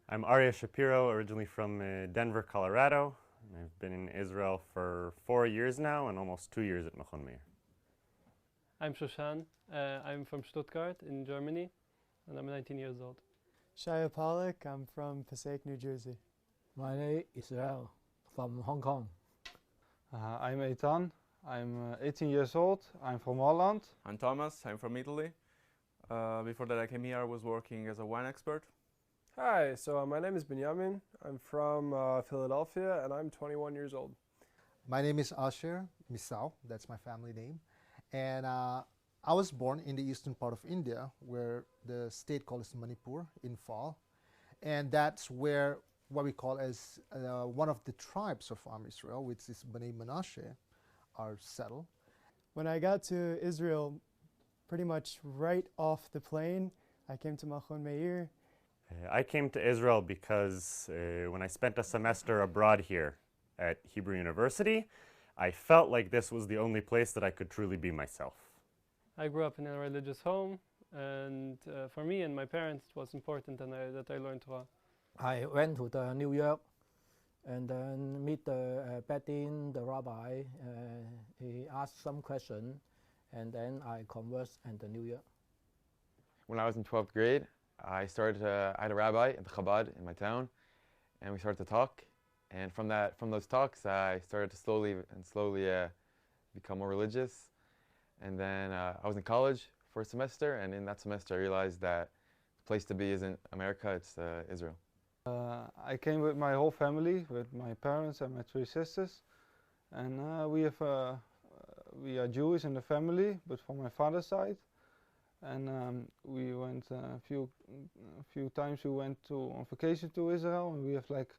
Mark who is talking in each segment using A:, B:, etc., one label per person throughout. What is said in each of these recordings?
A: I'm Aryeh Shapiro, originally from Denver, Colorado. And I've been in Israel for 4 years now and almost 2 years at Machon Meir.
B: I'm Shoshan. I'm from Stuttgart in Germany, and I'm 19 years old.
C: Shaya Pollack, I'm from Passaic, New Jersey.
D: My name is Israel from Hong Kong.
E: I'm Eitan. I'm 18 years old. I'm from Holland.
F: I'm Thomas. I'm from Italy. Before that I came here, I was working as a wine expert.
G: Hi, so my name is Benjamin. I'm from Philadelphia and I'm 21 years old.
H: My name is Asher Misao, that's my family name. And I was born in the eastern part of India where the state called Manipur in Fall. And that's where what we call as one of the tribes of Israel, which is Bnei Menashe, are settled.
C: When I got to Israel, pretty much right off the plane, I came to Machon Meir.
A: I came to Israel because when I spent a semester abroad here at Hebrew University, I felt like this was the only place that I could truly be myself.
B: I grew up in a religious home, and for me and my parents, it was important that I learned Torah.
D: I went to the New York and then meet the Bedin, the rabbi. He asked some question, and then I conversed in the New York.
I: When I was in 12th grade, I had a rabbi at the Chabad in my town, and we started to talk. And from those talks, I started to slowly become more religious. And then I was in college for a semester, and in that semester I realized that the place to be isn't America, it's Israel.
E: I came with my whole family, with my parents and my 3 sisters. And we are Jewish in the family, but from my father's side. And we went a few times we went on vacation to Israel, and we have like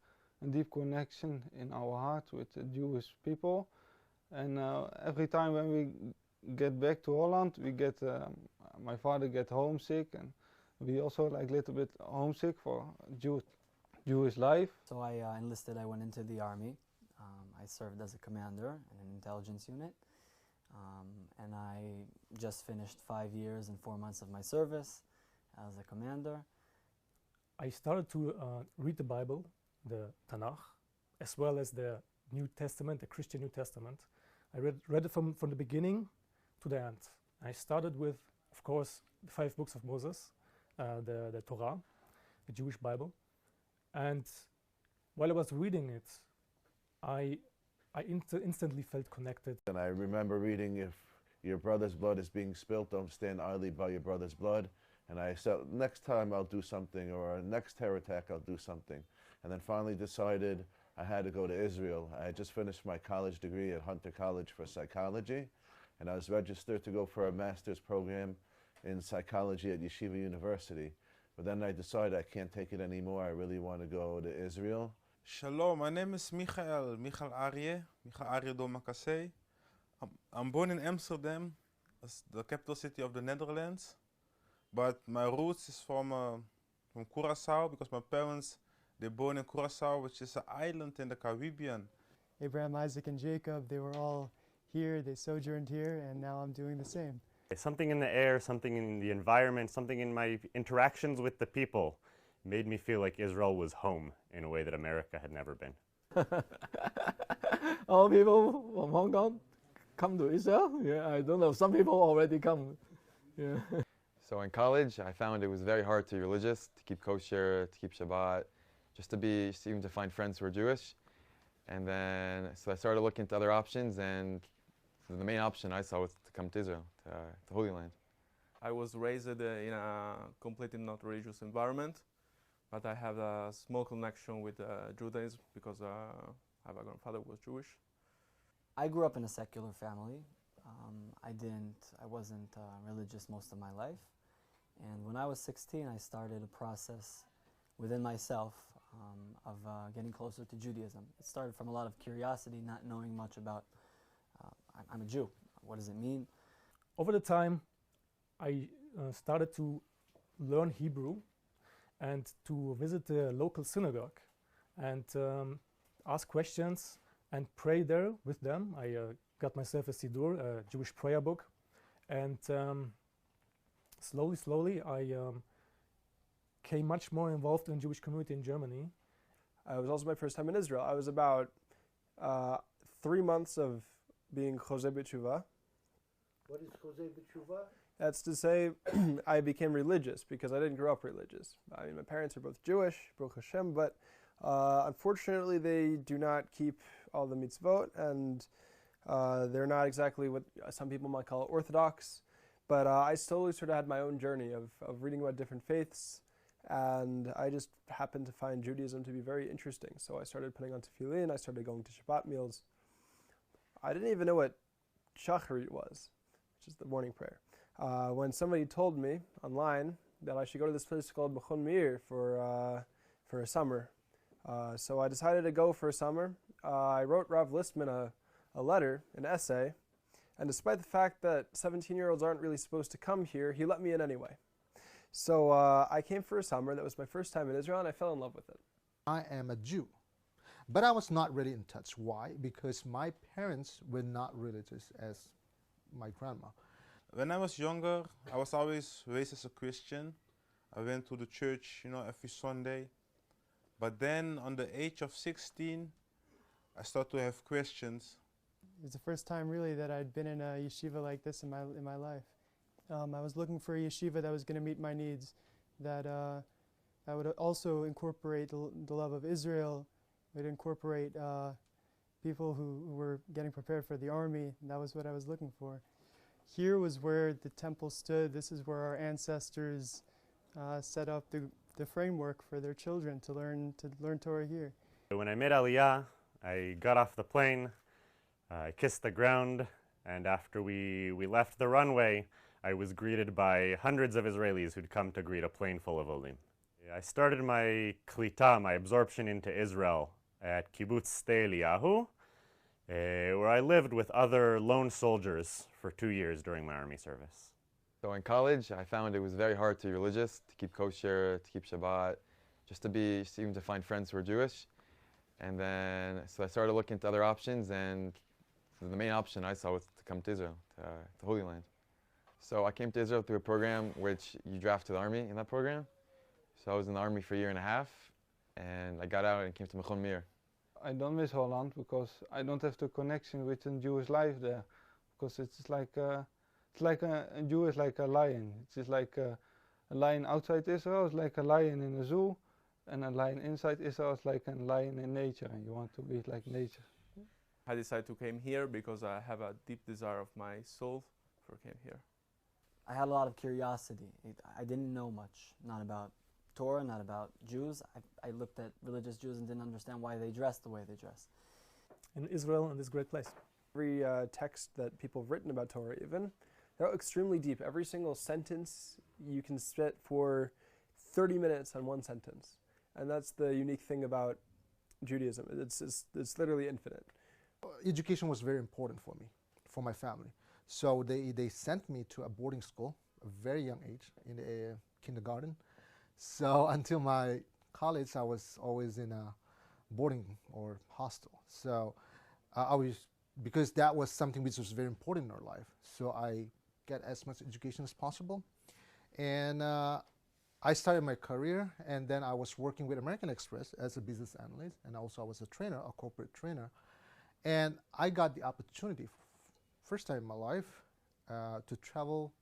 E: a deep connection in our heart with the Jewish people. And every time when we get back to Holland, we get my father get homesick, and we also like a little bit homesick for Jewish life.
J: So I enlisted. I went into the army. I served as a commander in an intelligence unit. And I just finished 5 years and 4 months of my service as a commander.
K: I started to read the Bible, the Tanakh, as well as the New Testament, the Christian New Testament. I read it from the beginning to the end. I started with, of course, the 5 books of Moses, the Torah, the Jewish Bible. And while I was reading it, I instantly felt connected.
L: And I remember reading, if your brother's blood is being spilt, don't stand idly by your brother's blood. And I said, next time I'll do something, or next terror attack I'll do something. And then finally decided I had to go to Israel. I had just finished my college degree at Hunter College for psychology, and I was registered to go for a master's program in psychology at Yeshiva University. But then I decided I can't take it anymore. I really want to go to Israel.
M: Shalom, my name is Michael Aryeh Domakasey. I'm born in Amsterdam, the capital city of the Netherlands. But my roots is from Curaçao, because my parents, they're born in Curaçao, which is an island in the Caribbean.
C: Abraham, Isaac, and Jacob, they were all here, they sojourned here, and now I'm doing the same.
A: Something in the air, something in the environment, something in my interactions with the people made me feel like Israel was home in a way that America had never been.
D: All people from Hong Kong come to Israel? Yeah, I don't know. Some people already come. Yeah.
I: So in college, I found it was very hard to be religious, to keep kosher, to keep Shabbat, just even to find friends who are Jewish. And then, so I started looking into other options, and the main option I saw was to come to Israel, to Holy Land.
F: I was raised in a completely not religious environment, but I have a small connection with Judaism because my grandfather was Jewish.
J: I grew up in a secular family. I wasn't religious most of my life. And when I was 16, I started a process within myself of getting closer to Judaism. It started from a lot of curiosity, not knowing much about, I'm a Jew. What does it mean?
K: Over the time, I started to learn Hebrew and to visit the local synagogue and ask questions and pray there with them. I got myself a Siddur, a Jewish prayer book, and slowly I became much more involved in the Jewish community in Germany.
G: It was also my first time in Israel. I was about 3 months of being Chozeh B'Tshuva.
H: What is Chozeh B'Tshuva?
G: That's to say, I became religious because I didn't grow up religious. I mean, my parents are both Jewish, Baruch Hashem, but unfortunately they do not keep all the mitzvot, and they're not exactly what some people might call Orthodox. But I slowly sort of had my own journey of reading about different faiths, and I just happened to find Judaism to be very interesting. So I started putting on tefillin, I started going to Shabbat meals. I didn't even know what Shacharit was, which is the morning prayer. When somebody told me online that I should go to this place called Machon Meir for a summer. So I decided to go for a summer. I wrote Rav Listman a letter, an essay, and despite the fact that 17-year-olds aren't really supposed to come here, he let me in anyway. So I came for a summer. That was my first time in Israel, and I fell in love with it.
H: I am a Jew, but I was not really in touch. Why? Because my parents were not religious as my grandma.
M: When I was younger, I was always raised as a Christian. I went to the church, every Sunday. But then, on the age of 16, I started to have questions.
C: It was the first time really that I'd been in a yeshiva like this in my life. I was looking for a yeshiva that was going to meet my needs, that would also incorporate the love of Israel, would incorporate people who were getting prepared for the army, and that was what I was looking for. Here was where the temple stood. This is where our ancestors set up the framework for their children to learn Torah here.
A: When I made Aliyah, I got off the plane, I kissed the ground, and after we left the runway, I was greeted by hundreds of Israelis who'd come to greet a plane full of Olim. I started my klita, my absorption into Israel, at Kibbutz Sde Eliyahu, where I lived with other lone soldiers for 2 years during my army service.
I: So in college, I found it was very hard to be religious, to keep kosher, to keep Shabbat, just even to find friends who were Jewish. And then, so I started looking into other options, and the main option I saw was to come to Israel, to the Holy Land. So I came to Israel through a program which you draft to the army in that program. So I was in the army for a year and a half, and I got out and came to Machon Meir.
E: I don't miss Holland because I don't have the connection with the Jewish life there. Because it's like a Jew is like a lion. It's just like a lion outside Israel is like a lion in a zoo, and a lion inside Israel is like a lion in nature, and you want to be like nature.
F: I decided to come here because I have a deep desire of my soul for came here.
J: I had a lot of curiosity. I didn't know much, not about Torah, not about Jews. I looked at religious Jews and didn't understand why they dressed the way they dress.
K: In Israel, in this great place.
G: Every text that people have written about Torah even, they're extremely deep. Every single sentence you can spit for 30 minutes on one sentence. And that's the unique thing about Judaism. It's literally infinite.
H: Education was very important for me, for my family. So they sent me to a boarding school, a very young age, in the kindergarten. So until my college, I was always in a boarding or hostel. So because that was something which was very important in our life. So I get as much education as possible. And I started my career, and then I was working with American Express as a business analyst, and also I was a trainer, a corporate trainer. And I got the opportunity, first time in my life, to travel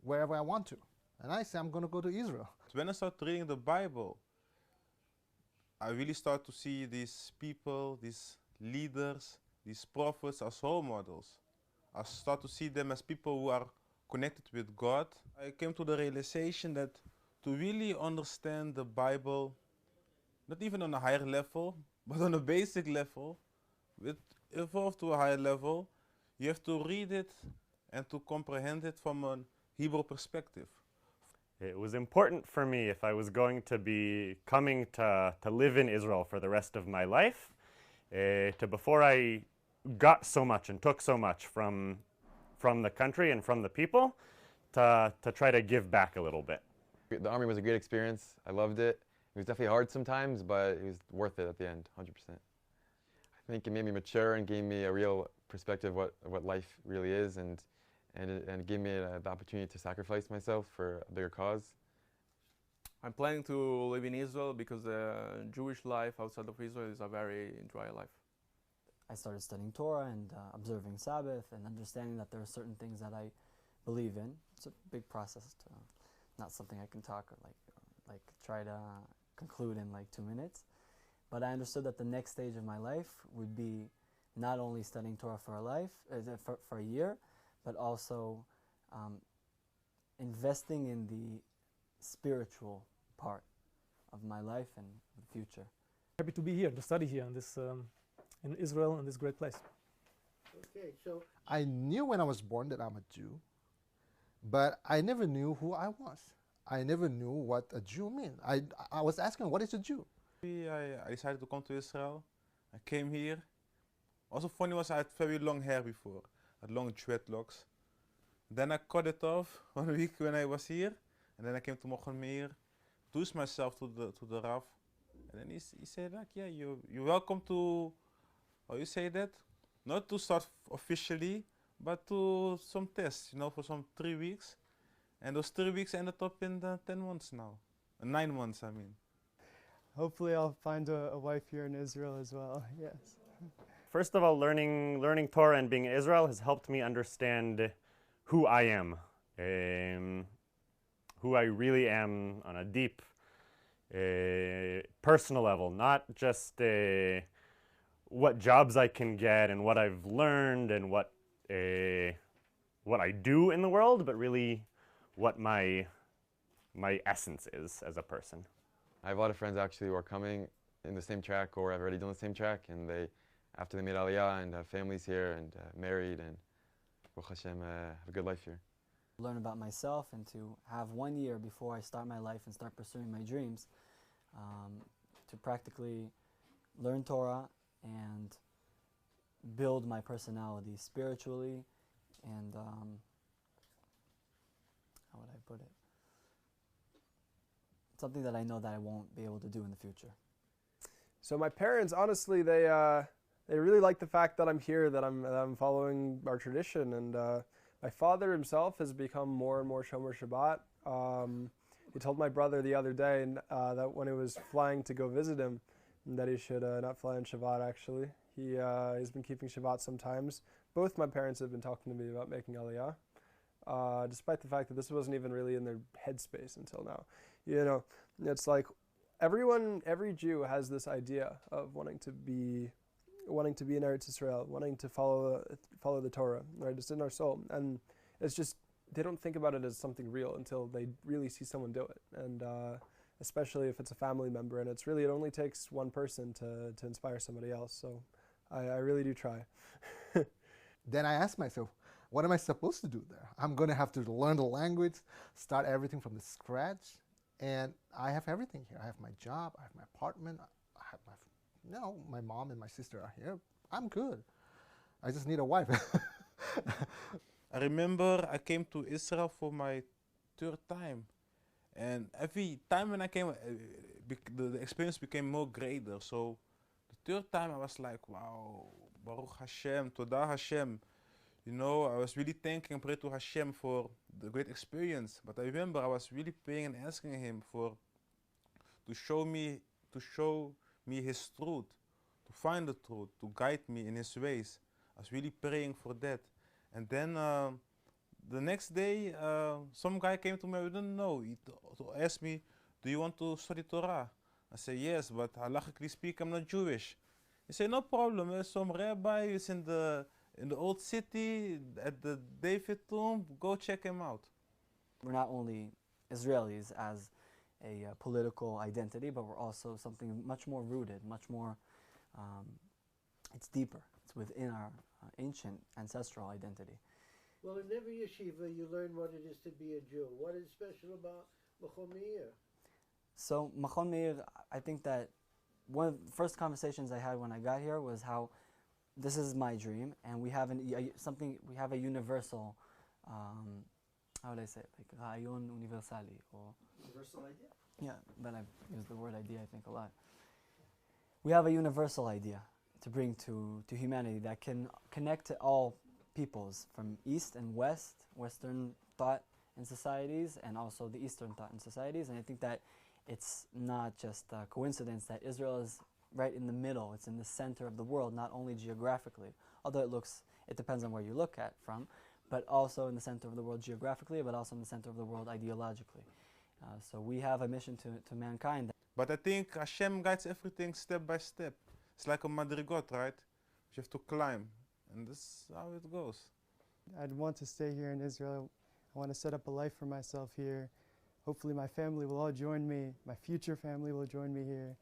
H: wherever I want to. And I said, I'm going to go to Israel.
M: When I started reading the Bible, I really started to see these people, these leaders, these prophets as role models. I started to see them as people who are connected with God. I came to the realization that to really understand the Bible, not even on a higher level, but on a basic level, evolve to a higher level, you have to read it and to comprehend it from a Hebrew perspective.
A: It was important for me, if I was going to be coming to live in Israel for the rest of my life, before I got so much and took so much from the country and from the people, to try to give back a little bit.
I: The army was a great experience. I loved it. It was definitely hard sometimes, but it was worth it at the end, 100%. I think it made me mature and gave me a real perspective of what life really is, and it gave me the opportunity to sacrifice myself for a bigger cause.
F: I'm planning to live in Israel because the Jewish life outside of Israel is a very dry life.
J: I started studying Torah and observing Sabbath and understanding that there are certain things that I believe in. It's a big process, not something I can talk or like try to conclude in like 2 minutes. But I understood that the next stage of my life would be not only studying Torah for a year, but also investing in the spiritual part of my life and the future.
K: Happy to be here, to study here in this in Israel, in this great place.
H: Okay, so I knew when I was born that I'm a Jew, but I never knew who I was. I never knew what a Jew meant. I was asking, what is a Jew?
M: I decided to come to Israel. I came here. Also funny was I had very long hair before. I had long dreadlocks. Then I cut it off 1 week when I was here. And then I came to Machon Meir, introduced myself to the Rav. And then he said, like, yeah, you're welcome to, how you say that? Not to start officially, but to some tests, you know, for some 3 weeks. And those 3 weeks ended up in 10 months now. 9 months, I mean.
C: Hopefully I'll find a wife here in Israel as well, yes.
A: First of all, learning Torah and being in Israel has helped me understand who I am. Who I really am on a deep personal level, not just what jobs I can get and what I've learned and what I do in the world, but really what my essence is as a person.
I: I have a lot of friends actually who are coming in the same track or have already done the same track, and after they made Aliyah and have families here and married and Baruch Hashem have a good life here.
J: Learn about myself and to have 1 year before I start my life and start pursuing my dreams, to practically learn Torah and build my personality spiritually and how would I put it? Something that I know that I won't be able to do in the future.
G: So my parents, honestly, they really like the fact that I'm here, that I'm following our tradition, and my father himself has become more and more Shomer Shabbat. He told my brother the other day that when he was flying to go visit him, that he should not fly on Shabbat, actually. He's been keeping Shabbat sometimes. Both my parents have been talking to me about making Aliyah, despite the fact that this wasn't even really in their headspace until now. You know, it's like every Jew has this idea of wanting to be in Eretz Israel, wanting to follow the Torah, right? It's in our soul, and it's just they don't think about it as something real until they really see someone do it, and especially if it's a family member, and it only takes one person to inspire somebody else. So I really do try.
H: Then I asked myself, what am I supposed to do there? I'm going to have to learn the language, start everything from the scratch, and I have everything here. I have my job, I have my apartment, I have my mom and my sister are here. I'm good. I just need a wife.
M: I remember I came to Israel for my 3rd time. And every time when I came, the experience became more greater. So the 3rd time I was like, wow, Baruch Hashem, Todah Hashem. You know, I was really thanking and praying to Hashem for the great experience. But I remember I was really praying and asking Him to show me His truth, to find the truth, to guide me in His ways. I was really praying for that. And then the next day, some guy came to me, I didn't know. He asked me, do you want to study Torah? I said, yes, but halachically speak, I'm not Jewish. He said, no problem. There's some rabbi who's in the old city at the David tomb. Go check him out.
J: We're not only Israelis as a political identity, but we're also something much more rooted, much more, it's deeper. It's within our ancient ancestral identity.
N: Well, in every yeshiva, you learn what it is to be a Jew. What is special about Machon Meir?
J: So Machon Meir, I think that one of the first conversations I had when I got here was how this is my dream, and we have a universal, how would I say it, like Rayon Universali, or
N: Universal idea?
J: Yeah, but I've used the word idea, I think, a lot. We have a universal idea to bring to humanity that can connect to all peoples from East and West, Western thought and societies, and also the Eastern thought and societies. And I think that it's not just a coincidence that Israel is right in the middle. It's in the center of the world, not only geographically, although it depends on where you look at from, but also in the center of the world geographically, but also in the center of the world ideologically. So we have a mission to mankind.
M: But I think Hashem guides everything step by step. It's like a madrigot, right? You have to climb, and this is how it goes.
C: I'd want to stay here in Israel. I want to set up a life for myself here. Hopefully my family will all join me. My future family will join me here.